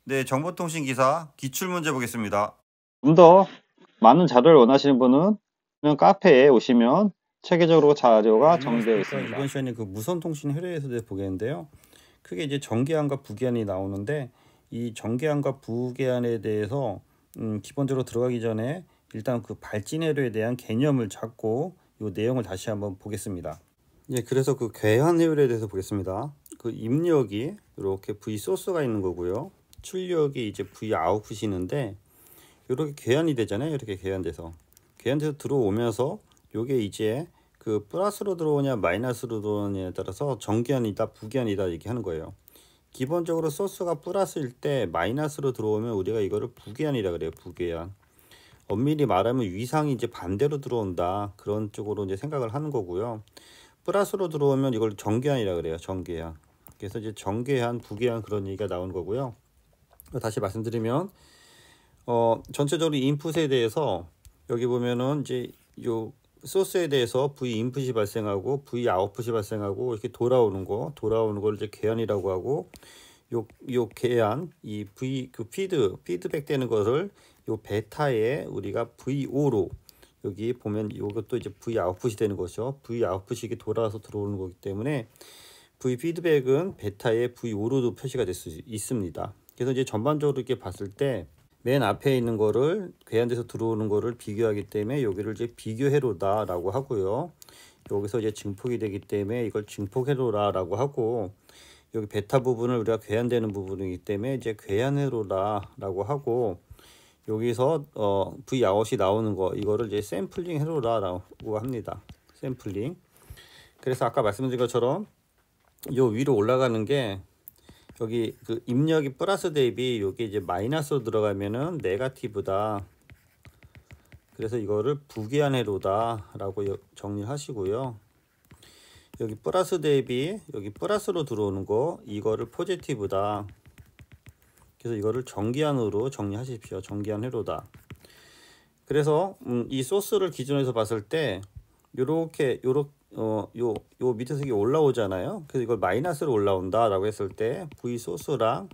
네, 정보통신기사 기출문제 보겠습니다. 좀 더 많은 자료를 원하시는 분은 카페에 오시면 체계적으로 자료가 정리되어 안녕하십니까. 있습니다. 이번 시간에 그 무선통신 회로에서 대해 보겠는데요. 크게 이제 전개안과 부계안이 나오는데 이 전개안과 부계안에 대해서 기본적으로 들어가기 전에 일단 그 발진 회로에 대한 개념을 잡고 이 내용을 다시 한번 보겠습니다. 예, 그래서 그 괴한 회로에 대해서 보겠습니다. 그 입력이 이렇게 V 소스가 있는 거고요. 출력이 이제 V 아웃풋이 있는데 이렇게 괴한이 되잖아요. 이렇게 괴한돼서 들어오면서 요게 이제 그 플러스로 들어오냐 마이너스로 들어오냐에 따라서 정기한이다 부기한이다 얘기하는 거예요. 기본적으로 소스가 플러스일 때 마이너스로 들어오면 우리가 이거를 부기한이라 그래요. 부기한. 엄밀히 말하면 위상이 이제 반대로 들어온다 그런 쪽으로 이제 생각을 하는 거고요. 플러스로 들어오면 이걸 정기한이라 그래요. 정기한. 그래서 이제 정기한 부기한 그런 얘기가 나오는 거고요. 다시 말씀드리면 전체적으로 인풋에 대해서 여기 보면은 이제 요 소스에 대해서 V 인풋이 발생하고 V 아웃풋이 발생하고 이렇게 돌아오는 걸 이제 계한이라고 하고 요 계한 이 V 그 피드백 되는 것을 요 베타에 우리가 VO로 여기 보면 이것도 이제 V 아웃풋이 되는 것이죠. V 아웃풋이 이게 돌아와서 들어오는 거기 때문에 V 피드백은 베타에 V5로도 표시가 될 수 있습니다. 그래서 이제 전반적으로 이렇게 봤을 때 맨 앞에 있는 거를 괴한돼서 들어오는 거를 비교하기 때문에 여기를 이제 비교 회로다라고 하고요. 여기서 이제 증폭이 되기 때문에 이걸 증폭 회로라고 하고 여기 베타 부분을 우리가 괴한되는 부분이기 때문에 이제 괴한 회로라고 하고 여기서 V 아웃이 나오는 거 이거를 이제 샘플링 회로라고 합니다. 샘플링. 그래서 아까 말씀드린 것처럼 요 위로 올라가는 게 여기 그 입력이 플러스 대비 여기 이제 마이너스로 들어가면은 네거티브다. 그래서 이거를 부기한 회로다 라고 정리를 하시고요. 여기 플러스 대비 여기 플러스로 들어오는 거 이거를 포지티브다. 그래서 이거를 정기한으로 정리하십시오. 정기한 회로다. 그래서 이 소스를 기준으로 해서 봤을 때 요렇게 요 밑에서 이게 올라오잖아요. 그래서 이걸 마이너스로 올라온다라고 했을 때 V 소스랑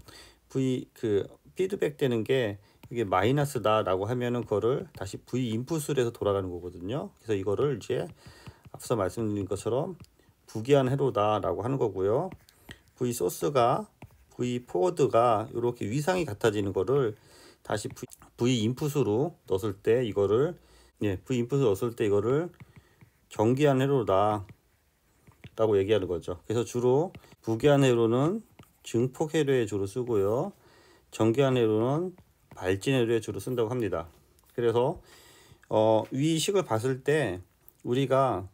V 그 피드백 되는 게 이게 마이너스다라고 하면은 그거를 다시 V 인풋으로 해서 돌아가는 거거든요. 그래서 이거를 이제 앞서 말씀드린 것처럼 부기한 회로다라고 하는 거고요. V 소스가 V 포워드가 이렇게 위상이 같아지는 거를 다시 V 인풋으로 넣었을 때 이거를 V 인풋을 넣었을 때 이거를 정기한 회로다 라고 얘기하는 거죠. 그래서 주로 부기한 회로는 증폭 회로에 주로 쓰고요. 정기한 회로는 발진 회로에 주로 쓴다고 합니다. 그래서 위 식을 봤을 때 우리가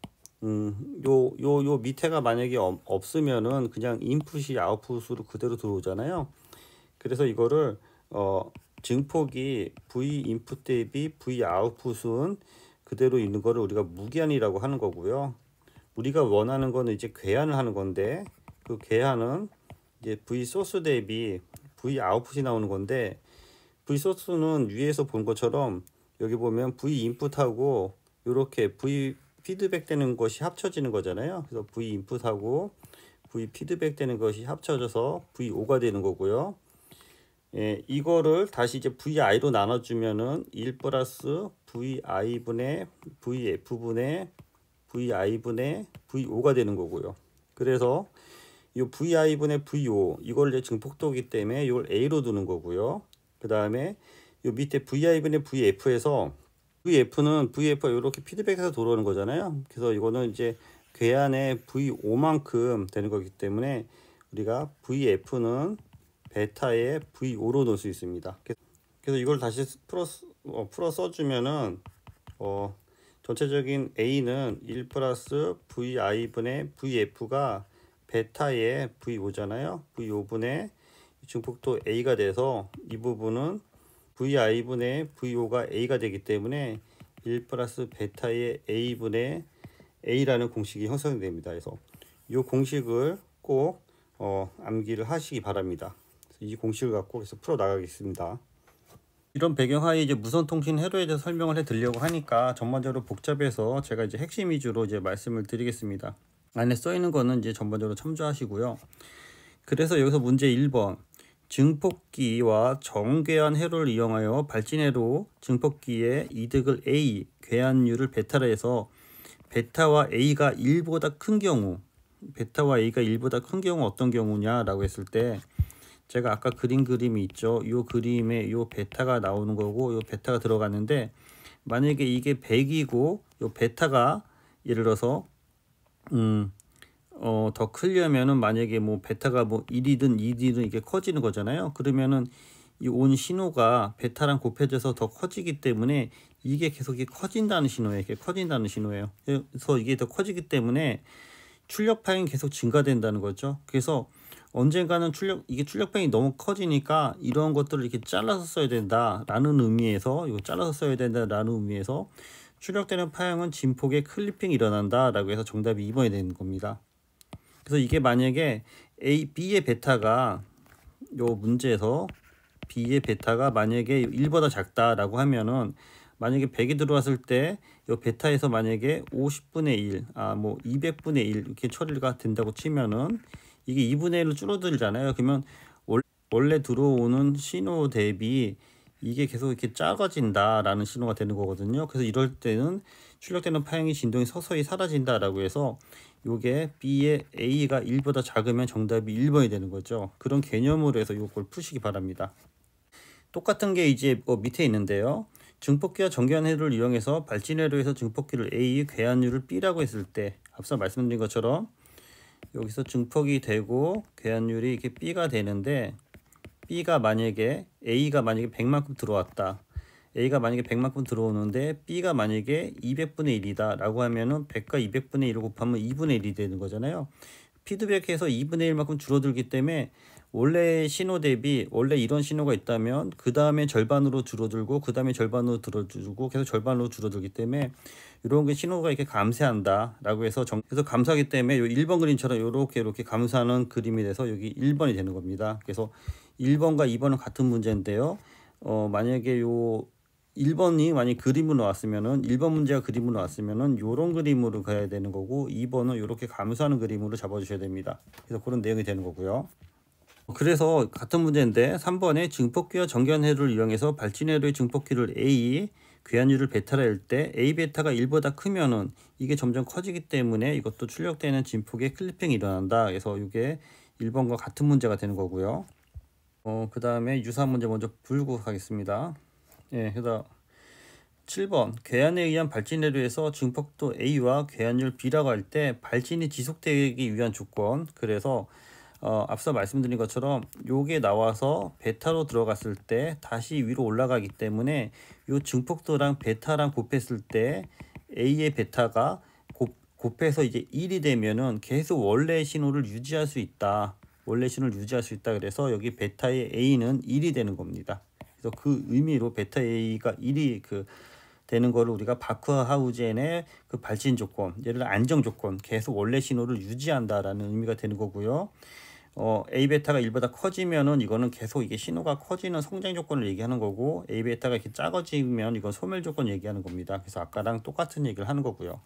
요 밑에가 만약에 없으면은 그냥 인풋이 아웃풋으로 그대로 들어오잖아요. 그래서 이거를 증폭이 V 인풋 대비 V 아웃풋은 그대로 있는 거를 우리가 무기한이라고 하는 거고요. 우리가 원하는 거는 이제 괴한을 하는 건데 그 괴한은 이제 V 소스 대비 V 아웃풋이 나오는 건데 V 소스는 위에서 본 것처럼 여기 보면 V 인풋하고 이렇게 V 피드백 되는 것이 합쳐지는 거잖아요. 그래서 V 인풋하고 V 피드백 되는 것이 합쳐져서 V5가 되는 거고요. 예, 이거를 다시 이제 VI로 나눠주면은 1 플러스 VI분의 VF분의 VI분의 V5가 되는 거고요. 그래서 이 VI분의 V5 이걸 이제 증폭도이기 때문에 이걸 A로 두는 거고요. 그 다음에 이 밑에 VI분의 VF에서 VF는 VF가 이렇게 피드백해서 돌아오는 거잖아요. 그래서 이거는 이제 괴한의 V5만큼 되는 거기 때문에 우리가 VF는 베타의 V5로 넣을 수 있습니다. 그래서 이걸 다시 풀어 써주면은 전체적인 A는 1 플러스 VI분의 VF가 베타의 V5잖아요. V5분의 증폭도 A가 돼서 이 부분은 VI분의 V5가 A가 되기 때문에 1 플러스 베타의 A분의 A라는 공식이 형성됩니다. 그래서 이 공식을 꼭 암기를 하시기 바랍니다. 이 공식을 갖고 계속 풀어 나가겠습니다. 이런 배경하에 이제 무선통신 회로에 대해서 설명을 해 드리려고 하니까 전반적으로 복잡해서 제가 이제 핵심 위주로 이제 말씀을 드리겠습니다. 안에 써 있는 거는 이제 전반적으로 참조하시고요. 그래서 여기서 문제 1번 증폭기와 정궤한 회로를 이용하여 발진회로 증폭기의 이득을 A, 괴한율을 베타로 해서 베타와 A가 1보다 큰 경우, 베타와 A가 1보다 큰 경우 어떤 경우냐라고 했을 때, 제가 아까 그린 그림이 있죠. 이 그림에 이 베타가 나오는 거고 이 베타가 들어갔는데, 만약에 이게 100이고 이 베타가 예를 들어서 더 크려면은 만약에 뭐 베타가 뭐 1이든 2이든 이게 커지는 거잖아요. 그러면은 이 온 신호가 베타랑 곱해져서 더 커지기 때문에 이게 계속 이게 커진다는 신호예요. 이게 커진다는 신호예요. 그래서 이게 더 커지기 때문에 출력 파형이 계속 증가된다는 거죠. 그래서 언젠가는 이게 출력 파형이 너무 커지니까 이런 것들을 이렇게 잘라서 써야 된다라는 의미에서, 이거 잘라서 써야 된다라는 의미에서 출력되는 파형은 진폭의 클리핑이 일어난다라고 해서 정답이 2번이 되는 겁니다. 그래서 이게 만약에 B의 베타가 요 문제에서 B의 베타가 만약에 1보다 작다라고 하면은, 만약에 100이 들어왔을 때 요 베타에서 만약에 50분의 1, 뭐 200분의 1 이렇게 처리가 된다고 치면은 이게 2분의 1로 줄어들잖아요. 그러면 원래 들어오는 신호 대비 이게 계속 이렇게 작아진다라는 신호가 되는 거거든요. 그래서 이럴 때는 출력되는 파형이 진동이 서서히 사라진다라고 해서 요게 B의 A가 1보다 작으면 정답이 1번이 되는 거죠. 그런 개념으로 해서 요걸 푸시기 바랍니다. 똑같은 게 이제 밑에 있는데요. 증폭기와 정궤한회로를 이용해서 발진회로에서 증폭기를 A, 괴한율을 B라고 했을 때, 앞서 말씀드린 것처럼 여기서 증폭이 되고 괴한율이 이렇게 B가 되는데, B가 만약에 A가 만약에 100만큼 들어왔다. A가 만약에 100만큼 들어오는데 B가 만약에 200분의 1이다 라고 하면은 100과 200분의 1을 곱하면 2분의 1이 되는 거잖아요. 피드백해서 2분의 1만큼 줄어들기 때문에 원래 신호 대비, 원래 이런 신호가 있다면 그 다음에 절반으로 줄어들고 그 다음에 절반으로 줄어들고 계속 절반으로 줄어들기 때문에 이런 게 신호가 이렇게 감쇄한다 라고 해서 그래서 감소하기 때문에 요 1번 그림처럼 이렇게 감소하는 그림이 돼서 여기 1번이 되는 겁니다. 그래서 1번과 2번은 같은 문제인데요. 만약에 요 1번이 만약 그림으로 나왔으면은, 1번 문제가 그림으로 나왔으면은 요런 그림으로 가야 되는 거고, 2번은 이렇게 감소하는 그림으로 잡아 주셔야 됩니다. 그래서 그런 내용이 되는 거고요. 그래서 같은 문제인데 3번에 증폭기와 정궤한회로를 이용해서 발진회로의 증폭기를 A, 괴한율을 베타라 할 때 A 베타가 1보다 크면은 이게 점점 커지기 때문에 이것도 출력되는 진폭의 클리핑이 일어난다. 그래서 이게 1번과 같은 문제가 되는 거고요. 그 다음에 유사한 문제 먼저 풀고 가겠습니다. 예, 그래서 7번 괴한에 의한 발진회로에서 증폭도 A와 괴한율 B라고 할 때 발진이 지속되기 위한 조건, 그래서 앞서 말씀드린 것처럼 요게 나와서 베타로 들어갔을 때 다시 위로 올라가기 때문에 요 증폭도랑 베타랑 곱했을 때 A의 베타가 곱해서 이제 1이 되면은 계속 원래 신호를 유지할 수 있다. 원래 신호를 유지할 수 있다. 그래서 여기 베타의 A는 1이 되는 겁니다. 그래서 그 의미로 베타 A가 1이 되는 거를 우리가 바크하우젠의 그 발진 조건, 예를 들어 안정 조건, 계속 원래 신호를 유지한다라는 의미가 되는 거고요. A 베타가 1보다 커지면은 이거는 계속 이게 신호가 커지는 성장 조건을 얘기하는 거고, A 베타가 이렇게 작아지면 이건 소멸 조건 얘기하는 겁니다. 그래서 아까랑 똑같은 얘기를 하는 거고요.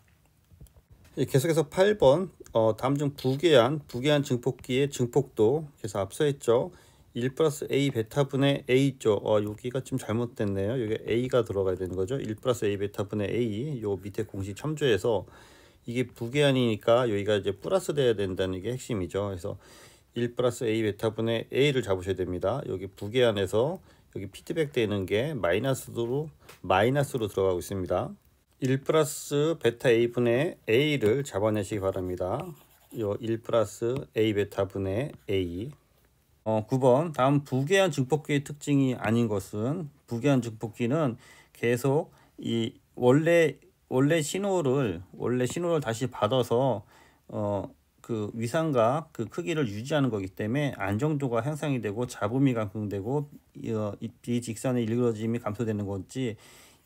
계속해서 8번 다음 중 부계한 증폭기의 증폭도, 그래서 앞서 했죠. 1 플러스 A 베타분의 A 있죠. 여기가 좀 잘못됐네요. 여기 A가 들어가야 되는 거죠. 1 플러스 A 베타분의 A, 요 밑에 공식 참조해서 이게 부계한이니까 여기가 이제 플러스 돼야 된다는 게 핵심이죠. 그래서 1 플러스 A 베타분의 A를 잡으셔야 됩니다. 여기 부계한에서 여기 피드백 되는 게 마이너스로 들어가고 있습니다. 1 플러스 베타 A분의 A를 잡아내시기 바랍니다. 요 1 플러스 A 베타분의 A. 9번 다음 부계한 증폭기의 특징이 아닌 것은, 부계한 증폭기는 계속 이 원래 신호를 다시 받아서 그 위상과 그 크기를 유지하는 거기 때문에 안정도가 향상이 되고 잡음이 감소되고 비직선의 일그러짐이 감소되는 건지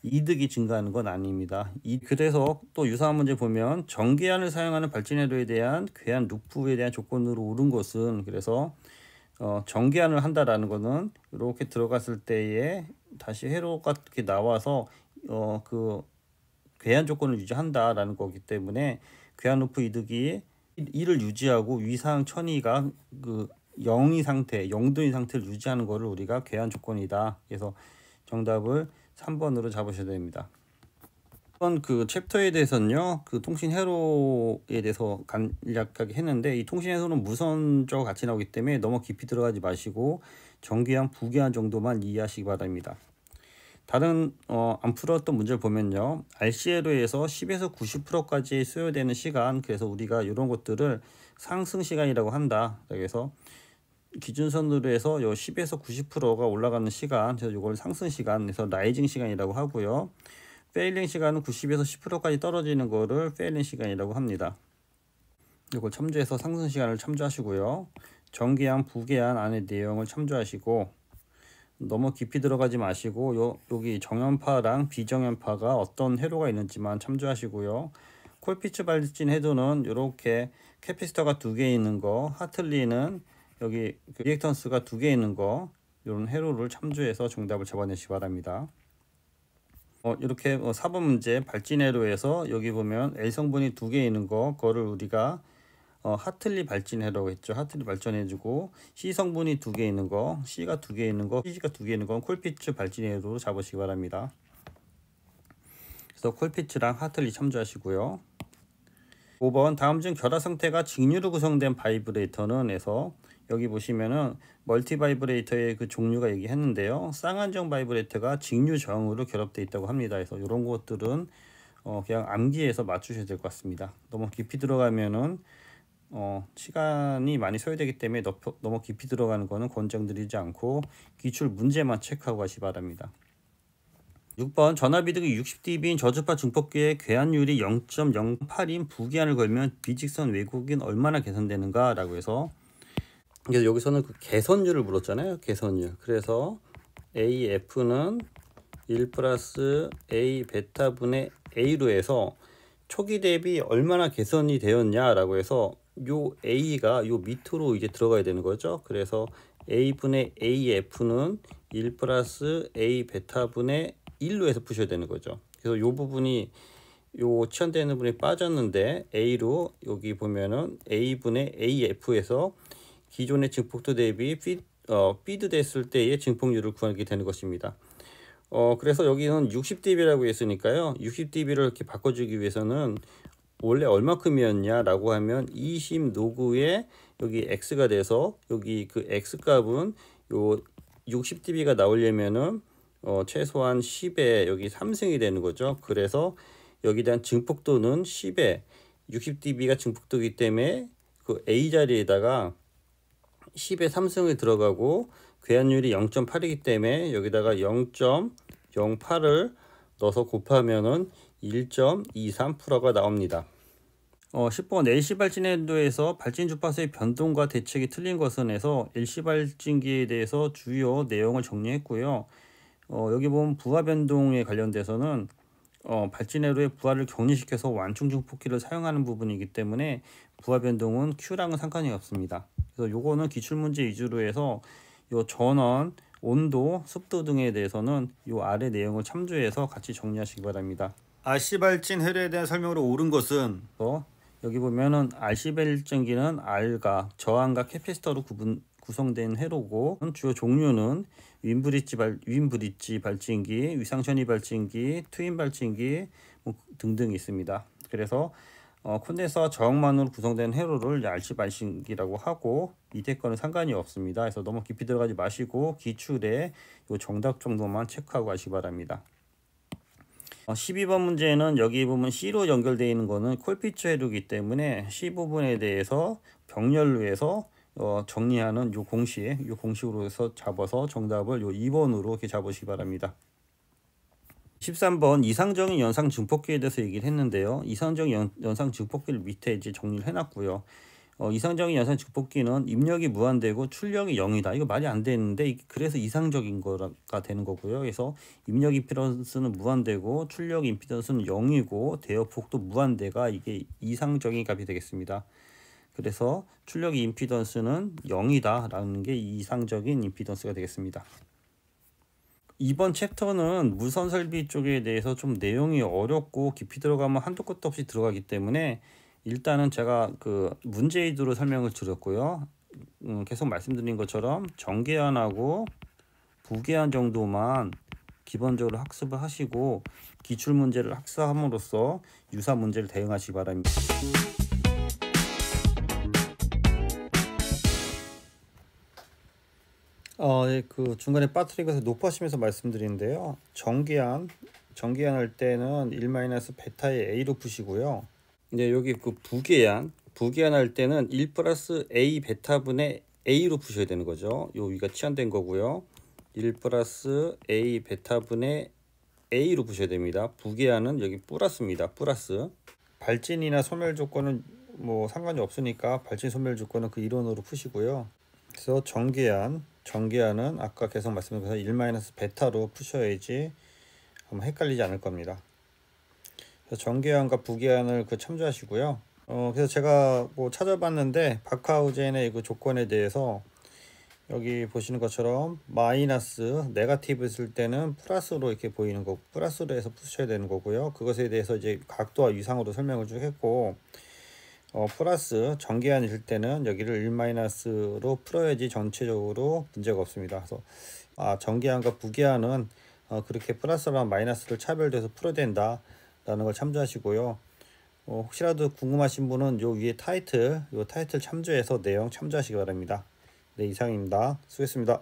이득이 증가하는 건 아닙니다. 그래서 또 유사한 문제 보면 정궤한을 사용하는 발진회로에 대한 괴한 루프에 대한 조건으로 옳은 것은, 그래서 정궤한을 한다라는 거는 이렇게 들어갔을 때에 다시 회로가 이렇게 나와서 그 괴한 조건을 유지한다라는 거기 때문에 괴한 루프 이득이 1을 유지하고 위상 천이가 영의 상태, 영도인 상태를 유지하는 것을 우리가 괴한 조건이다. 그래서 정답을 3번으로 잡으셔야 됩니다. 이번 그 챕터에 대해서는요, 그 통신 회로에 대해서 간략하게 했는데, 이 통신 회로는 무선적 같이 나오기 때문에 너무 깊이 들어가지 마시고 정기한, 부기한 정도만 이해하시기 바랍니다. 다른 안 풀었던 문제를 보면요, RC회로에서 10에서 90%까지 소요되는 시간, 그래서 우리가 이런 것들을 상승 시간이라고 한다. 그래서 기준선으로 해서 요 10에서 90%가 올라가는 시간, 그래서 이걸 상승 시간, 그래서 라이징 시간이라고 하고요. 페일링 시간은 90에서 10%까지 떨어지는 거를 페일링 시간이라고 합니다. 이걸 참조해서 상승 시간을 참조하시고요. 정기한, 부기한 안의 내용을 참조하시고, 너무 깊이 들어가지 마시고 여기 정연파랑 비정연파가 어떤 회로가 있는지만 참조하시고요. 콜피츠 발진 해도는 이렇게 캐피시터가 2개 있는 거, 하틀리는 여기 리액턴스가 2개 있는 거, 이런 회로를 참조해서 정답을 잡아내시기 바랍니다. 이렇게 4번 문제 발진 회로에서 여기 보면 L 성분이 2개 있는 거, 그거를 우리가 하틀리 발진 회로라고 했죠. 하틀리 발전해주고, C 성분이 2개 있는 거, C가 2개 있는 거, CG가 2개 있는 건 콜피츠 발진 회로로 잡으시기 바랍니다. 그래서 콜피츠랑 하틀리 참조하시고요. 5번 다음 중 결합 상태가 직류로 구성된 바이브레이터는 해서 여기 보시면은 멀티 바이브레이터의 그 종류가 얘기했는데요. 쌍안정 바이브레이터가 직류정으로 결합되어 있다고 합니다. 그래서 이런 것들은 그냥 암기해서 맞추셔야 될 것 같습니다. 너무 깊이 들어가면은 시간이 많이 소요되기 때문에 너무 깊이 들어가는 거는 권장드리지 않고 기출 문제만 체크하고 가시 바랍니다. 6번 전압이득이 60dB인 저주파 증폭기의 괴한율이 0.08인 부기한을 걸면 비직선 왜곡인 얼마나 개선되는가 라고 해서, 그래서 여기서는 그 개선율을 물었잖아요. 개선율. 그래서 AF는 1 플러스 A 베타분의 A로 해서 초기 대비 얼마나 개선이 되었냐 라고 해서 요 A가 요 밑으로 이제 들어가야 되는 거죠. 그래서 A분의 AF는 1 플러스 A 베타분의 1로 해서 푸셔야 되는 거죠. 그래서 요 부분이 요 치환되는 부분이 빠졌는데 A로 여기 보면은 A분의 AF에서 기존의 증폭도 대비 피드 됐을 때의 증폭률을 구하게 되는 것입니다. 그래서 여기는 60dB라고 했으니까요. 60dB를 이렇게 바꿔주기 위해서는 원래 얼마큼이었냐 라고 하면 20 노그에 여기 X가 돼서 여기 그 X 값은 요 60dB가 나오려면은 최소한 10에 여기 3승이 되는 거죠. 그래서 여기에 대한 증폭도는 10에 60dB가 증폭도이기 때문에 그 A 자리에다가 10에 3승을 들어가고 괴한율이 0.8이기 때문에 여기다가 0.08을 넣어서 곱하면은 1.23%가 나옵니다. 10번 LC 발진해도에서 발진 주파수의 변동과 대책이 틀린 것은 해서 LC 발진기에 대해서 주요 내용을 정리했고요. 여기 보면 부하 변동에 관련돼서는 발진회로의 부하를 격리시켜서 완충 증폭기를 사용하는 부분이기 때문에 부하 변동은 Q랑은 상관이 없습니다. 그래서 요거는 기출문제 위주로 해서 요 전원, 온도, 습도 등에 대해서는 요 아래 내용을 참조해서 같이 정리하시기 바랍니다. RC 발진 회로에 대한 설명으로 옳은 것은 여기 보면은 RC 발전기는 R가 저항과 캐피시터로 구성된 회로고, 주요 종류는 윈브릿지 발진기, 위상천이 발진기, 트윈 발진기 등등 있습니다. 그래서 콘덴서와 저항만으로 구성된 회로를 RC 발진기라고 하고 밑에 거는 상관이 없습니다. 그래서 너무 깊이 들어가지 마시고 기출에 요 정답 정도만 체크하고 가시기 바랍니다. 12번 문제는 여기 보면 C로 연결되어 있는 거는 콜피츠 회로이기 때문에 C 부분에 대해서 병렬로 해서 정리하는 요 공식으로 해서 잡아서 정답을 요 2번으로 이렇게 잡으시기 바랍니다. 13번 이상적인 연상 증폭기에 대해서 얘기를 했는데요. 이상적인 연상 증폭기를 밑에 이제 정리를 해놨고요. 이상적인 연상 증폭기는 입력이 무한되고 출력이 0이다. 이거 말이 안 되는데 그래서 이상적인 거가 되는 거고요. 그래서 입력 임피던스는 무한되고 출력 임피던스는 0이고 대역폭도 무한대가 이게 이상적인 값이 되겠습니다. 그래서 출력 임피던스는 0이다 라는 게 이상적인 임피던스가 되겠습니다. 이번 챕터는 무선 설비 쪽에 대해서 좀 내용이 어렵고 깊이 들어가면 한도 끝도 없이 들어가기 때문에 일단은 제가 그 문제 위주로 설명을 드렸고요. 계속 말씀드린 것처럼 정계한하고 부계한 정도만 기본적으로 학습을 하시고 기출 문제를 학습함으로써 유사 문제를 대응하시기 바랍니다. 그 중간에 빠뜨린 것을 높아시면서 말씀드리는데요. 정기한 할 때는 1-베타의 a로 푸시고요. 이제 여기 그 부계한 할 때는 1 플러스 a 베타분의 a로 푸셔야 되는 거죠. 요 위가 치환된 거고요. 1 플러스 a 베타분의 a로 푸셔야 됩니다. 부계한은 여기 플러스입니다. 플러스. 발진이나 소멸 조건은 뭐 상관이 없으니까 발진 소멸 조건은 그 이론으로 푸시고요. 그래서 정계한은 아까 계속 말씀드린 것처럼 1-베타로 푸셔야지 아마 헷갈리지 않을 겁니다. 그래서 정계한과 부계한을 참조하시고요. 그래서 제가 뭐 찾아봤는데 바크하우젠의 그 조건에 대해서 여기 보시는 것처럼 마이너스 네거티브 있을 때는 플러스로 이렇게 보이는 거, 플러스로 해서 푸셔야 되는 거고요. 그것에 대해서 이제 각도와 위상으로 설명을 쭉 했고, 플러스 정계한일 때는 여기를 1-로 풀어야지 전체적으로 문제가 없습니다. 그래서 정계한과 부계한은 그렇게 플러스랑 마이너스를 차별돼서 풀어야 된다라는 걸 참조하시고요. 혹시라도 궁금하신 분은 요 위에 타이틀 참조해서 내용 참조하시기 바랍니다. 네, 이상입니다. 수고했습니다.